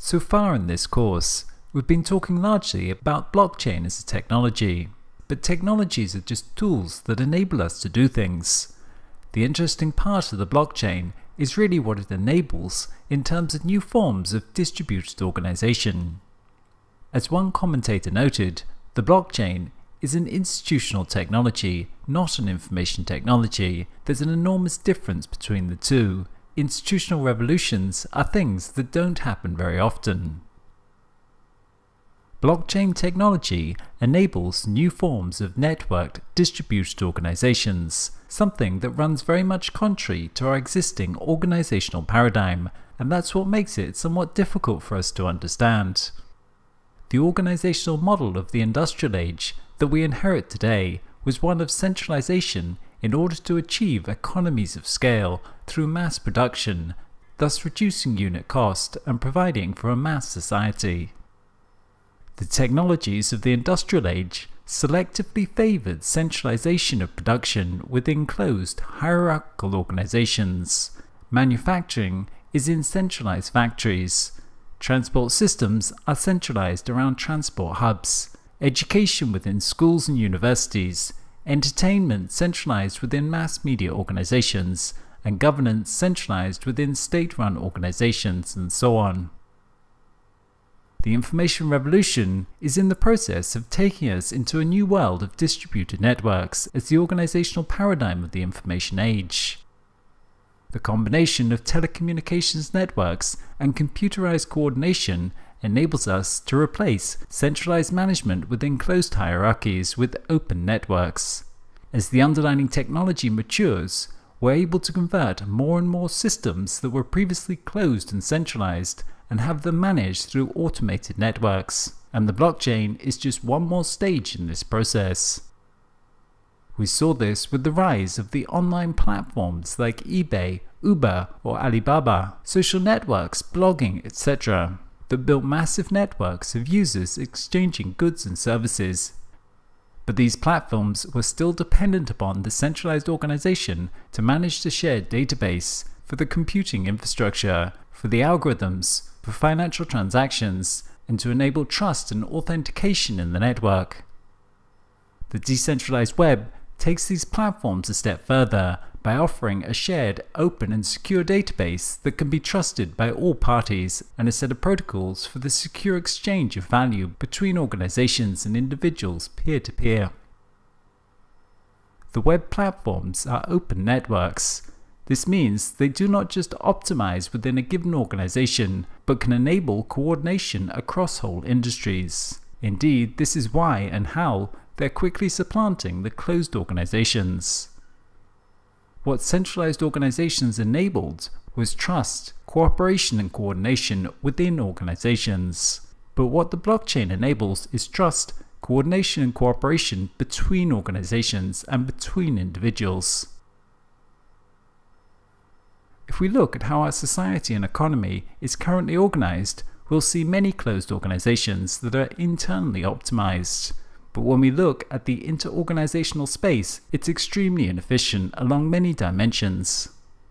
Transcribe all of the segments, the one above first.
So far in this course, we've been talking largely about blockchain as a technology, but technologies are just tools that enable us to do things. The interesting part of the blockchain is really what it enables in terms of new forms of distributed organization. As one commentator noted, the blockchain is an institutional technology, not an information technology. There's an enormous difference between the two. Institutional revolutions are things that don't happen very often. Blockchain technology enables new forms of networked distributed organizations, something that runs very much contrary to our existing organizational paradigm, and that's what makes it somewhat difficult for us to understand. The organizational model of the industrial age that we inherit today was one of centralization in order to achieve economies of scale through mass production, thus reducing unit cost and providing for a mass society. The technologies of the industrial age selectively favored centralization of production within closed, hierarchical organizations. Manufacturing is in centralized factories. Transport systems are centralized around transport hubs. Education within schools and universities. Entertainment centralized within mass media organizations, and governance centralized within state-run organizations, and so on. The information revolution is in the process of taking us into a new world of distributed networks as the organizational paradigm of the information age. The combination of telecommunications networks and computerized coordination enables us to replace centralized management within closed hierarchies with open networks. As the underlying technology matures, we're able to convert more and more systems that were previously closed and centralized and have them managed through automated networks, and the blockchain is just one more stage in this process. We saw this with the rise of the online platforms like eBay, Uber, or Alibaba, social networks, blogging, etc. that built massive networks of users exchanging goods and services. But these platforms were still dependent upon the centralized organization to manage the shared database, for the computing infrastructure, for the algorithms, for financial transactions, and to enable trust and authentication in the network. The decentralized web takes these platforms a step further by offering a shared, open and secure database that can be trusted by all parties, and a set of protocols for the secure exchange of value between organizations and individuals peer-to-peer. The web platforms are open networks. This means they do not just optimize within a given organization, but can enable coordination across whole industries. Indeed, this is why and how they're quickly supplanting the closed organizations. What centralized organizations enabled was trust, cooperation and coordination within organizations. But what the blockchain enables is trust, coordination and cooperation between organizations and between individuals. If we look at how our society and economy is currently organized, we'll see many closed organizations that are internally optimized. But when we look at the interorganizational space, it's extremely inefficient along many dimensions.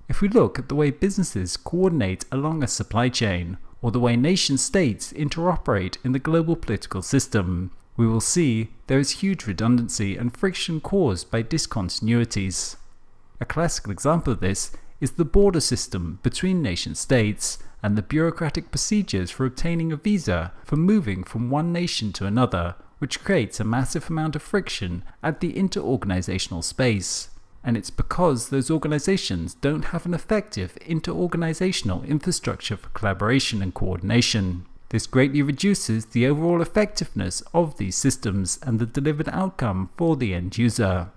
If we look at the way businesses coordinate along a supply chain, or the way nation-states interoperate in the global political system, we will see there is huge redundancy and friction caused by discontinuities. A classical example of this is the border system between nation-states and the bureaucratic procedures for obtaining a visa for moving from one nation to another, which creates a massive amount of friction at the interorganizational space. And it's because those organizations don't have an effective interorganizational infrastructure for collaboration and coordination. This greatly reduces the overall effectiveness of these systems and the delivered outcome for the end user.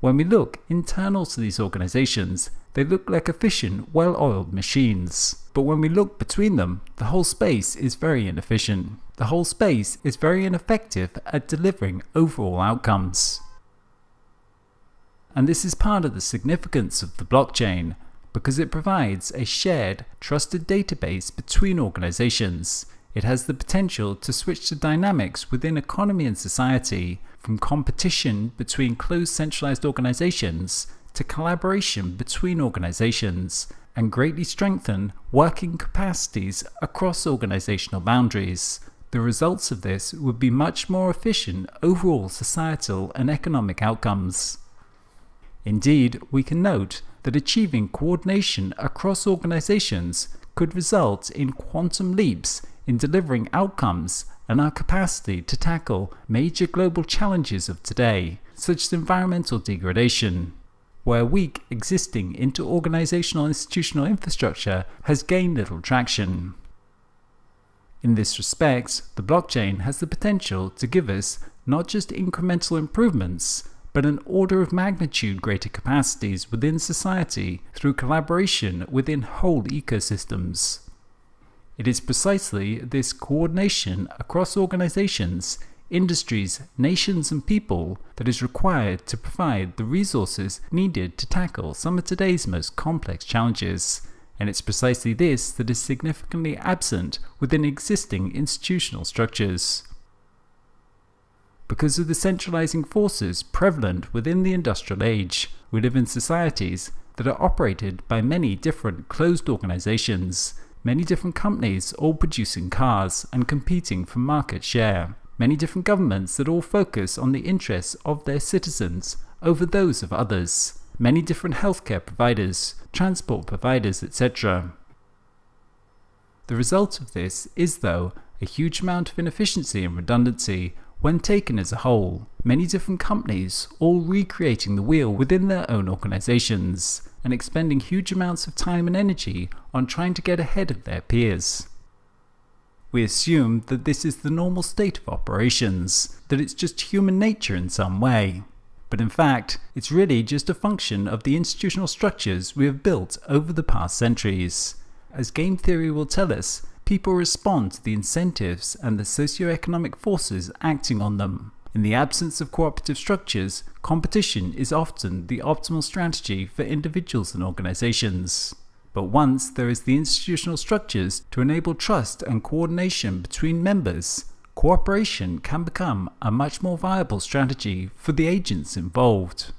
When we look internal to these organizations, they look like efficient, well-oiled machines. But when we look between them, the whole space is very inefficient. The whole space is very ineffective at delivering overall outcomes. And this is part of the significance of the blockchain, because it provides a shared, trusted database between organizations. It has the potential to switch the dynamics within economy and society from competition between closed centralized organizations to collaboration between organizations, and greatly strengthen working capacities across organizational boundaries. The results of this would be much more efficient overall societal and economic outcomes. Indeed, we can note that achieving coordination across organizations could result in quantum leaps in delivering outcomes and our capacity to tackle major global challenges of today, such as environmental degradation, where weak existing inter-organizational institutional infrastructure has gained little traction. In this respect, the blockchain has the potential to give us not just incremental improvements, but an order of magnitude greater capacities within society through collaboration within whole ecosystems. It is precisely this coordination across organizations, industries, nations, and people that is required to provide the resources needed to tackle some of today's most complex challenges. And it's precisely this that is significantly absent within existing institutional structures. Because of the centralizing forces prevalent within the industrial age, we live in societies that are operated by many different closed organizations, many different companies all producing cars and competing for market share, many different governments that all focus on the interests of their citizens over those of others, many different healthcare providers, transport providers, etc. The result of this is, though, a huge amount of inefficiency and redundancy when taken as a whole, many different companies all recreating the wheel within their own organizations and expending huge amounts of time and energy on trying to get ahead of their peers. We assume that this is the normal state of operations, that it's just human nature in some way. But in fact, it's really just a function of the institutional structures we have built over the past centuries. As game theory will tell us, people respond to the incentives and the socio-economic forces acting on them. In the absence of cooperative structures, competition is often the optimal strategy for individuals and organizations. But once there is the institutional structures to enable trust and coordination between members, cooperation can become a much more viable strategy for the agents involved.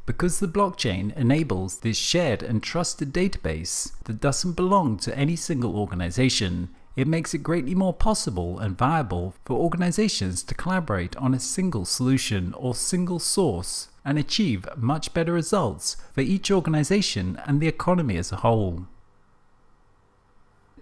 Because the blockchain enables this shared and trusted database that doesn't belong to any single organization, it makes it greatly more possible and viable for organizations to collaborate on a single solution or single source and achieve much better results for each organization and the economy as a whole.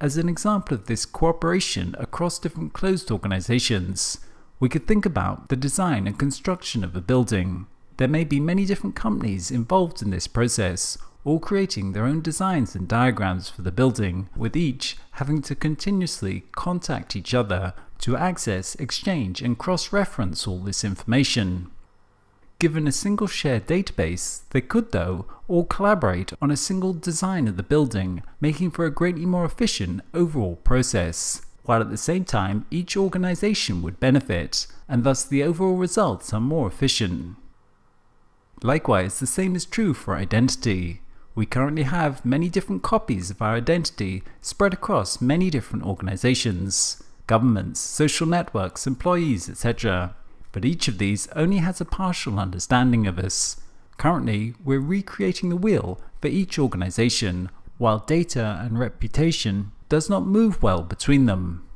As an example of this cooperation across different closed organizations, we could think about the design and construction of a building. There may be many different companies involved in this process, all creating their own designs and diagrams for the building, with each having to continuously contact each other to access, exchange, and cross-reference all this information. Given a single shared database, they could, though, all collaborate on a single design of the building, making for a greatly more efficient overall process, while at the same time each organization would benefit, and thus the overall results are more efficient. Likewise, the same is true for identity. We currently have many different copies of our identity spread across many different organizations, governments, social networks, employees, etc. But each of these only has a partial understanding of us. Currently, we're recreating the wheel for each organization, while data and reputation does not move well between them.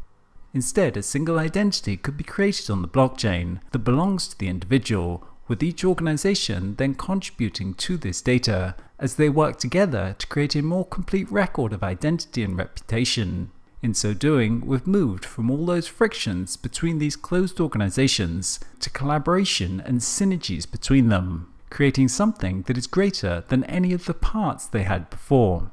Instead, a single identity could be created on the blockchain that belongs to the individual, with each organization then contributing to this data as they work together to create a more complete record of identity and reputation. In so doing, we've moved from all those frictions between these closed organizations to collaboration and synergies between them, creating something that is greater than any of the parts they had before.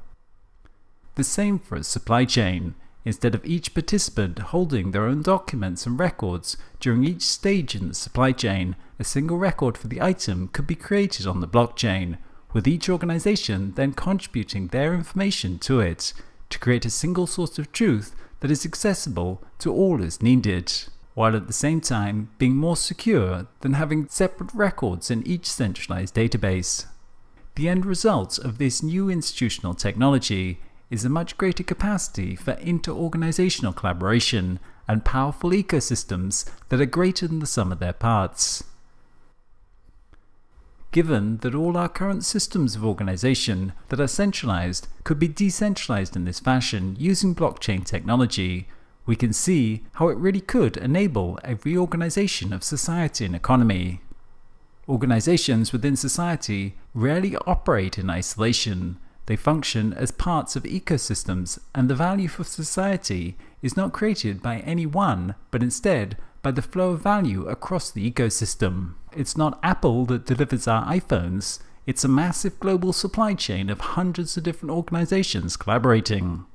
The same for a supply chain. Instead of each participant holding their own documents and records during each stage in the supply chain, a single record for the item could be created on the blockchain, with each organization then contributing their information to it, to create a single source of truth that is accessible to all as needed, while at the same time being more secure than having separate records in each centralized database. The end result of this new institutional technology is a much greater capacity for inter-organizational collaboration and powerful ecosystems that are greater than the sum of their parts. given that all our current systems of organization that are centralized could be decentralized in this fashion using blockchain technology, we can see how it really could enable a reorganization of society and economy. Organizations within society rarely operate in isolation. They function as parts of ecosystems, and the value for society is not created by any one, but instead by the flow of value across the ecosystem. It's not Apple that delivers our iPhones, it's a massive global supply chain of hundreds of different organizations collaborating.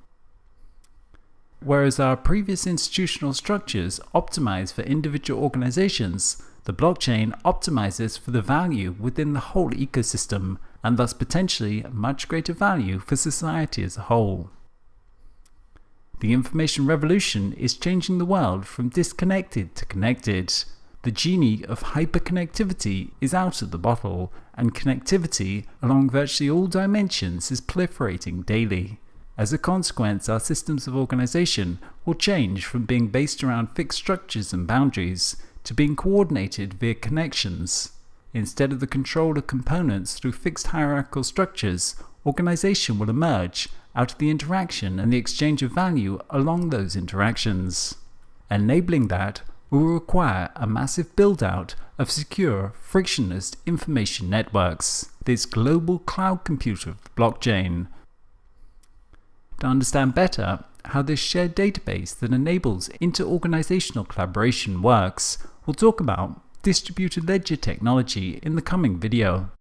Whereas our previous institutional structures optimize for individual organizations, the blockchain optimizes for the value within the whole ecosystem, and thus potentially much greater value for society as a whole. The information revolution is changing the world from disconnected to connected. The genie of hyperconnectivity is out of the bottle, and connectivity along virtually all dimensions is proliferating daily. As a consequence, our systems of organization will change from being based around fixed structures and boundaries to being coordinated via connections. Instead of the control of components through fixed hierarchical structures, organization will emerge out of the interaction and the exchange of value along those interactions. Enabling that will require a massive build-out of secure, frictionless information networks, this global cloud computer of the blockchain. To understand better how this shared database that enables inter-organizational collaboration works, we'll talk about distributed ledger technology in the coming video.